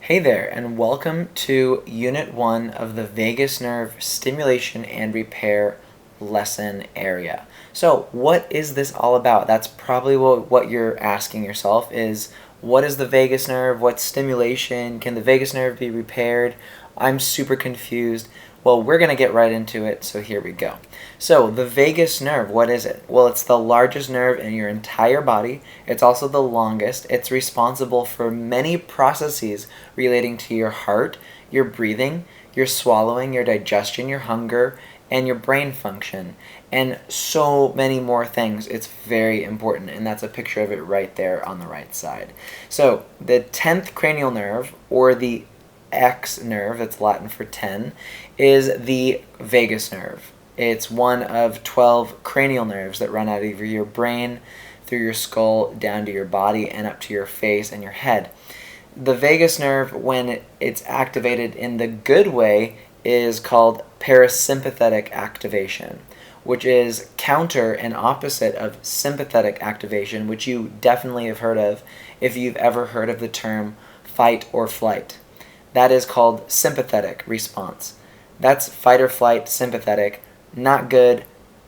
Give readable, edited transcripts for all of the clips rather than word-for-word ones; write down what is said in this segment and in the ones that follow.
Hey there, and welcome to Unit 1 of the vagus nerve stimulation and repair lesson area. So, what is this all about? That's probably what you're asking yourself is, what is the vagus nerve? What's stimulation? Can the vagus nerve be repaired? I'm super confused. Well, we're going to get right into it, so here we go. So, the vagus nerve, what is it? Well, it's the largest nerve in your entire body. It's also the longest. It's responsible for many processes relating to your heart, your breathing, your swallowing, your digestion, your hunger, and your brain function, and so many more things. It's very important, and that's a picture of it right there on the right side. So, the 10th cranial nerve, or the X nerve, that's Latin for 10, is the vagus nerve. It's one of 12 cranial nerves that run out of your brain, through your skull, down to your body, and up to your face and your head. The vagus nerve, when it's activated in the good way, is called parasympathetic activation, which is counter and opposite of sympathetic activation, which you definitely have heard of if you've ever heard of the term fight or flight. That is called sympathetic response. That's fight or flight, sympathetic. Not good.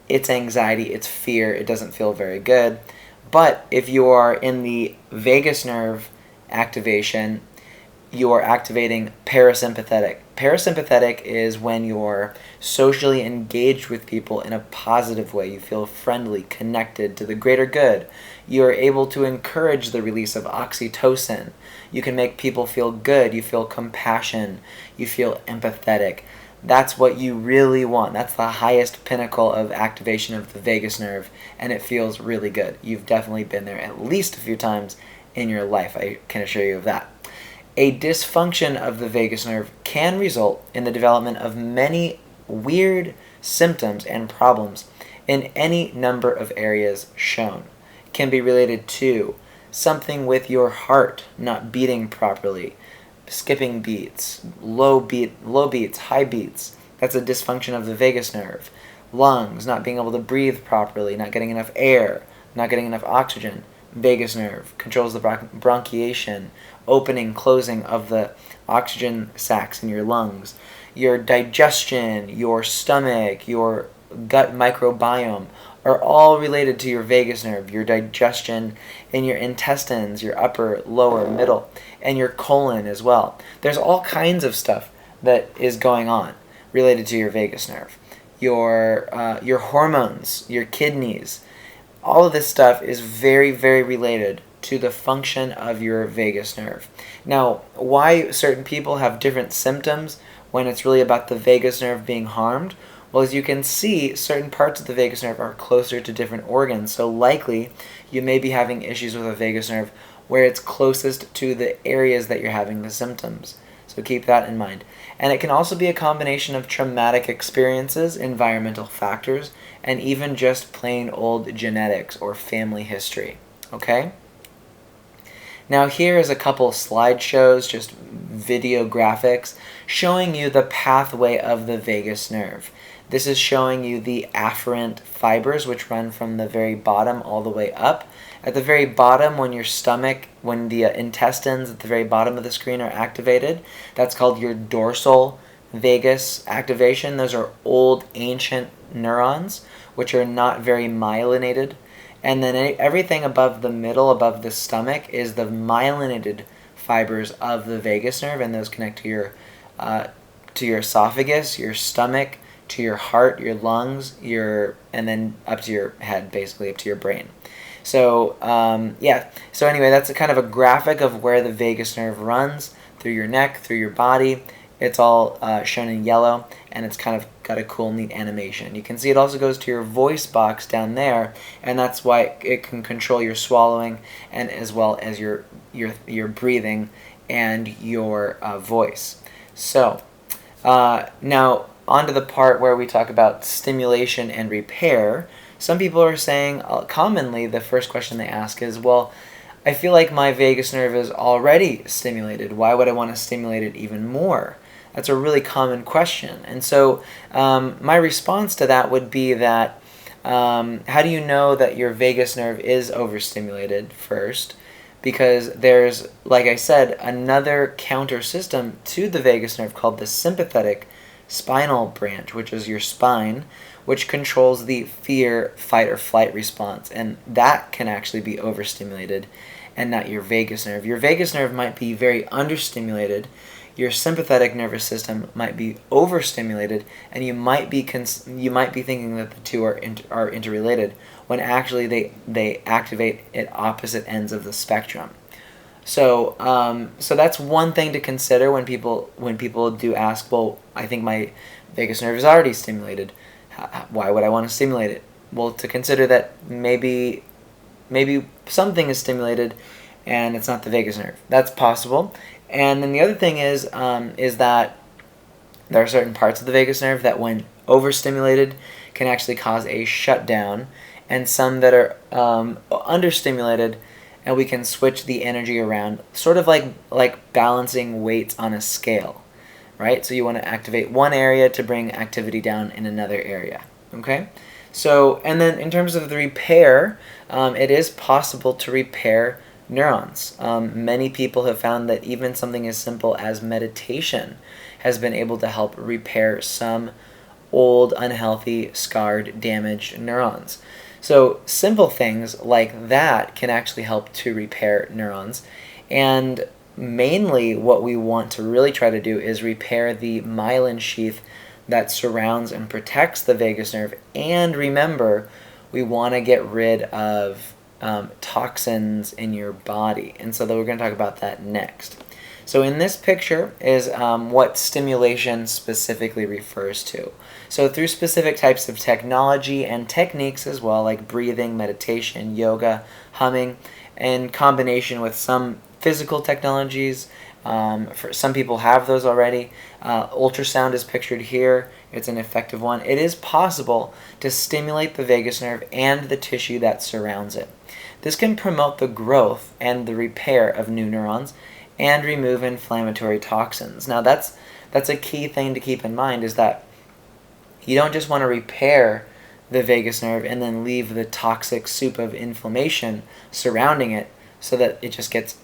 It's anxiety, it's fear, it doesn't feel very good. But if you are in the vagus nerve activation, you are activating parasympathetic. Parasympathetic is when you're socially engaged with people in a positive way. You feel friendly, connected to the greater good. You are able to encourage the release of oxytocin. You can make people feel good. You feel compassion. You feel empathetic. That's what you really want. That's the highest pinnacle of activation of the vagus nerve, and it feels really good. You've definitely been there at least a few times in your life, I can assure you of that. A dysfunction of the vagus nerve can result in the development of many weird symptoms and problems in any number of areas shown. It can be related to something with your heart not beating properly, skipping beats, low beats, high beats. That's a dysfunction of the vagus nerve. Lungs not being able to breathe properly, not getting enough air, not getting enough oxygen. Vagus nerve controls the bronchiation, opening, closing of the oxygen sacs in your lungs. Your digestion, your stomach, your gut microbiome are all related to your vagus nerve. Your digestion in your intestines, your upper, lower, middle, and your colon as well. There's all kinds of stuff that is going on related to your vagus nerve. Your hormones, your kidneys, all of this stuff is very, very related to the function of your vagus nerve. Now, why certain people have different symptoms when it's really about the vagus nerve being harmed? Well, as you can see, certain parts of the vagus nerve are closer to different organs, so likely you may be having issues with a vagus nerve where it's closest to the areas that you're having the symptoms. So keep that in mind. And it can also be a combination of traumatic experiences, environmental factors, and even just plain old genetics or family history. Okay? Now here is a couple slideshows, just video graphics, showing you the pathway of the vagus nerve. This is showing you the afferent fibers, which run from the very bottom all the way up. At the very bottom, when the intestines at the very bottom of the screen are activated, that's called your dorsal vagus activation. Those are old, ancient neurons, which are not very myelinated. And then everything above the middle, above the stomach, is the myelinated fibers of the vagus nerve, and those connect to your esophagus, your stomach, to your heart, your lungs, and then up to your head, basically up to your brain. So So anyway, that's a kind of a graphic of where the vagus nerve runs through your neck, through your body. It's all shown in yellow, and it's kind of got a cool, neat animation. You can see it also goes to your voice box down there, and that's why it can control your swallowing and as well as your breathing and your voice. So now on to the part where we talk about stimulation and repair. Some people are saying, commonly the first question they ask is, well, I feel like my vagus nerve is already stimulated. Why would I want to stimulate it even more? That's a really common question. And so my response to that would be that how do you know that your vagus nerve is overstimulated first? because there's, like I said, another counter system to the vagus nerve called the sympathetic spinal branch, which is your spine, which controls the fear, fight, or flight response. And that can actually be overstimulated and not your vagus nerve. Your vagus nerve might be very understimulated. Your sympathetic nervous system might be overstimulated, and you might be thinking that the two are interrelated, when actually they activate at opposite ends of the spectrum. So so that's one thing to consider when people do ask, well, I think my vagus nerve is already stimulated. Why would I want to stimulate it? Well, to consider that maybe something is stimulated and it's not the vagus nerve. That's possible. And then the other thing is that there are certain parts of the vagus nerve that, when overstimulated, can actually cause a shutdown, and some that are understimulated, and we can switch the energy around, sort of like balancing weights on a scale, right? So you want to activate one area to bring activity down in another area, okay? So, and then in terms of the repair, it is possible to repair neurons. Many people have found that even something as simple as meditation has been able to help repair some old, unhealthy, scarred, damaged neurons. So simple things like that can actually help to repair neurons. And mainly what we want to really try to do is repair the myelin sheath that surrounds and protects the vagus nerve. And remember, we want to get rid of toxins in your body. And so we're going to talk about that next. So in this picture is what stimulation specifically refers to. So through specific types of technology and techniques as well, like breathing, meditation, yoga, humming, in combination with some physical technologies. For some people have those already. Ultrasound is pictured here. It's an effective one. It is possible to stimulate the vagus nerve and the tissue that surrounds it. This can promote the growth and the repair of new neurons and remove inflammatory toxins. Now that's a key thing to keep in mind, is that you don't just want to repair the vagus nerve and then leave the toxic soup of inflammation surrounding it so that it just gets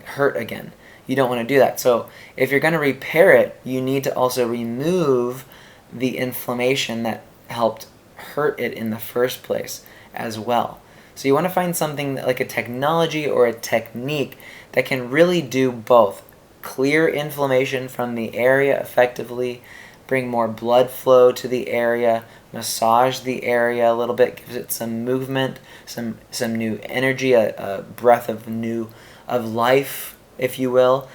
hurt again. You don't want to do that. So if you're going to repair it, you need to also remove the inflammation that helped hurt it in the first place as well. So you want to find something like a technology or a technique that can really do both. Clear inflammation from the area effectively, bring more blood flow to the area, massage the area a little bit, gives it some movement, some new energy, a breath of life, if you will,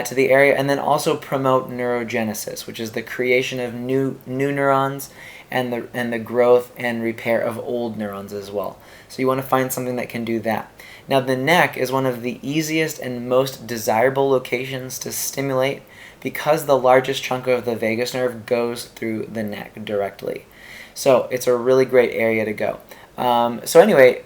to the area, and then also promote neurogenesis, which is the creation of new neurons and the growth and repair of old neurons as well. So you want to find something that can do that. Now the neck is one of the easiest and most desirable locations to stimulate because the largest chunk of the vagus nerve goes through the neck directly. So it's a really great area to go. So anyway,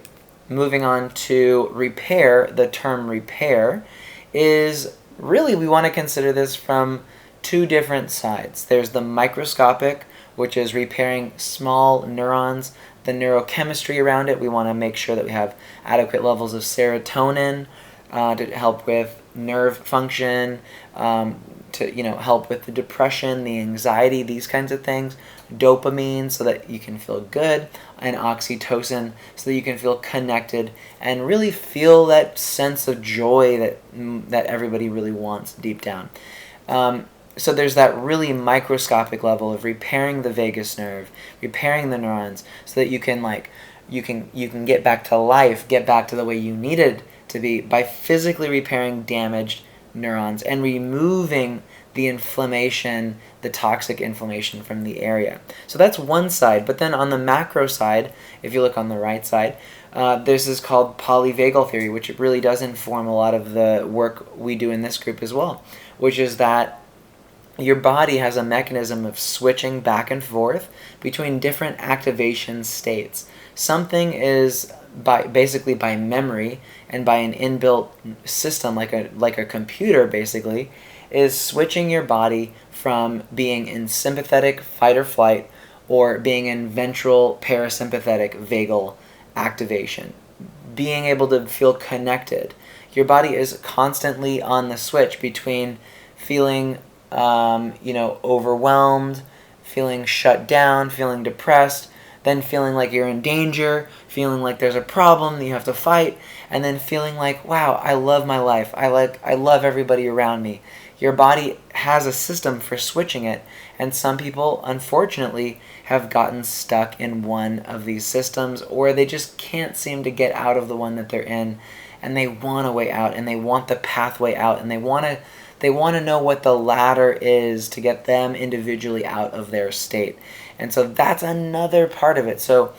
moving on to repair, the term repair is really, we want to consider this from two different sides. There's the microscopic, which is repairing small neurons, the neurochemistry around it. We want to make sure that we have adequate levels of serotonin to help with nerve function, to help with the depression, the anxiety, these kinds of things. Dopamine, so that you can feel good, and oxytocin, so that you can feel connected and really feel that sense of joy that everybody really wants deep down. So there's that really microscopic level of repairing the vagus nerve, repairing the neurons, so that you can get back to life, get back to the way you needed to be by physically repairing damaged neurons and removing the inflammation, the toxic inflammation from the area. So that's one side. But then on the macro side, if you look on the right side, there's this called polyvagal theory, which really does inform a lot of the work we do in this group as well, which is that your body has a mechanism of switching back and forth between different activation states. Something is basically by memory and by an inbuilt system, like a computer basically, is switching your body from being in sympathetic fight or flight or being in ventral parasympathetic vagal activation, being able to feel connected. Your body is constantly on the switch between feeling, overwhelmed, feeling shut down, feeling depressed, then feeling like you're in danger, feeling like there's a problem that you have to fight, and then feeling like, wow, I love my life. I love everybody around me. Your body has a system for switching it, and some people, unfortunately, have gotten stuck in one of these systems, or they just can't seem to get out of the one that they're in, and they want a way out, and they want the pathway out, and they want to know what the ladder is to get them individually out of their state. And so that's another part of it. So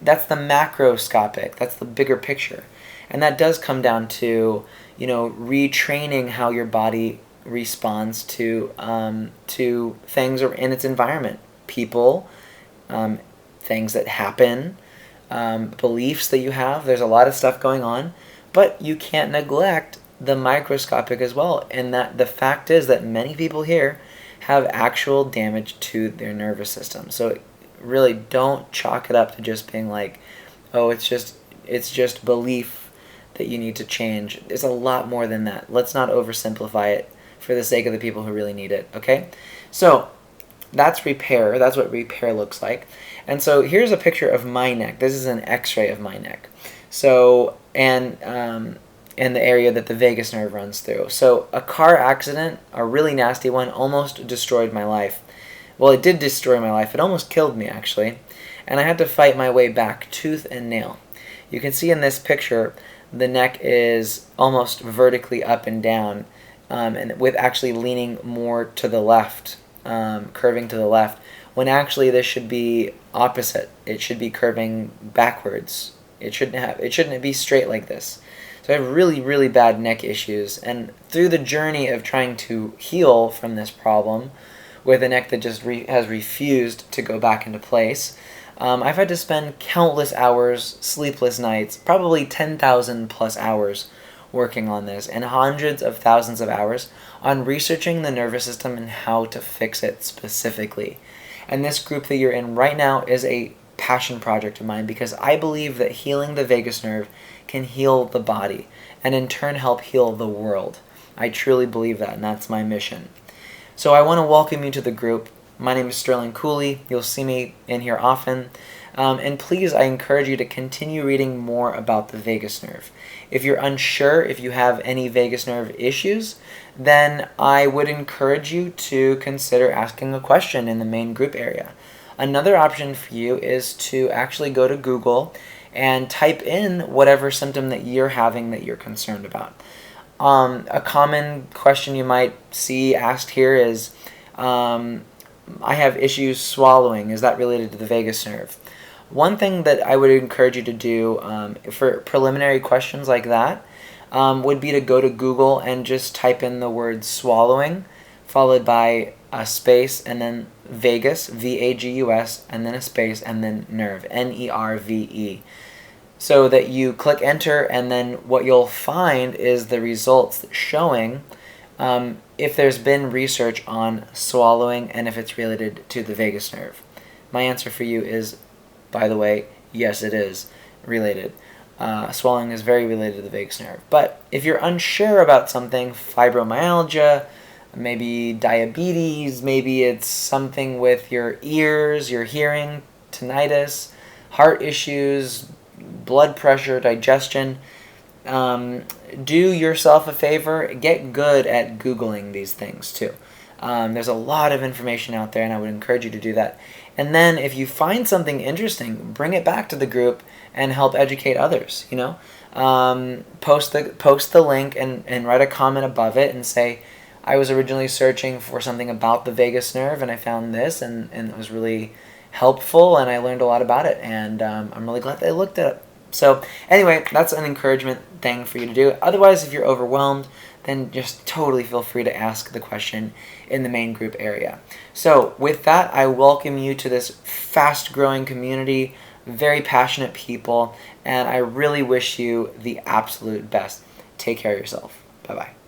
that's the macroscopic, that's the bigger picture. And that does come down to, retraining how your body responds to things in its environment. People, things that happen, beliefs that you have. There's a lot of stuff going on, but you can't neglect the microscopic as well. And that the fact is that many people here have actual damage to their nervous system. So really don't chalk it up to just being like, oh, it's just belief that you need to change. There's a lot more than that. Let's not oversimplify it for the sake of the people who really need it, okay? So that's repair. That's what repair looks like. And so here's a picture of my neck. This is an x-ray of my neck. So, and in the area that the vagus nerve runs through. So a car accident, a really nasty one, almost destroyed my life. Well, it did destroy my life. It almost killed me, actually. And I had to fight my way back, tooth and nail. You can see in this picture, the neck is almost vertically up and down, and with actually leaning more to the left, curving to the left, when actually this should be opposite. It should be curving backwards. It shouldn't be straight like this. So I have really, really bad neck issues, and through the journey of trying to heal from this problem, with a neck that just has refused to go back into place, I've had to spend countless hours, sleepless nights, probably 10,000 plus hours working on this, and hundreds of thousands of hours on researching the nervous system and how to fix it specifically. And this group that you're in right now is a passion project of mine, because I believe that healing the vagus nerve can heal the body and in turn help heal the world. I truly believe that, and that's my mission. So I want to welcome you to the group. My name is Sterling Cooley. You'll see me in here often. And please, I encourage you to continue reading more about the vagus nerve. If you're unsure if you have any vagus nerve issues, then I would encourage you to consider asking a question in the main group area. Another option for you is to actually go to Google and type in whatever symptom that you're having that you're concerned about. A common question you might see asked here is, I have issues swallowing. Is that related to the vagus nerve? One thing that I would encourage you to do for preliminary questions like that would be to go to Google and just type in the word swallowing, followed by a space, and then vagus, V-A-G-U-S, and then a space, and then nerve, N-E-R-V-E. So that you click enter, and then what you'll find is the results showing if there's been research on swallowing and if it's related to the vagus nerve. My answer for you is, by the way, yes, it is related. Swallowing is very related to the vagus nerve. But if you're unsure about something, fibromyalgia, maybe diabetes, maybe it's something with your ears, your hearing, tinnitus, heart issues, blood pressure, digestion, do yourself a favor, get good at Googling these things too. There's a lot of information out there, and I would encourage you to do that. And then if you find something interesting, bring it back to the group and help educate others, post the link and write a comment above it and say, I was originally searching for something about the vagus nerve and I found this and it was really helpful and I learned a lot about it, and I'm really glad that I looked at it. So anyway, that's an encouragement thing for you to do. Otherwise, if you're overwhelmed, then just totally feel free to ask the question in the main group area. So with that, I welcome you to this fast-growing community, very passionate people, and I really wish you the absolute best. Take care of yourself. Bye-bye.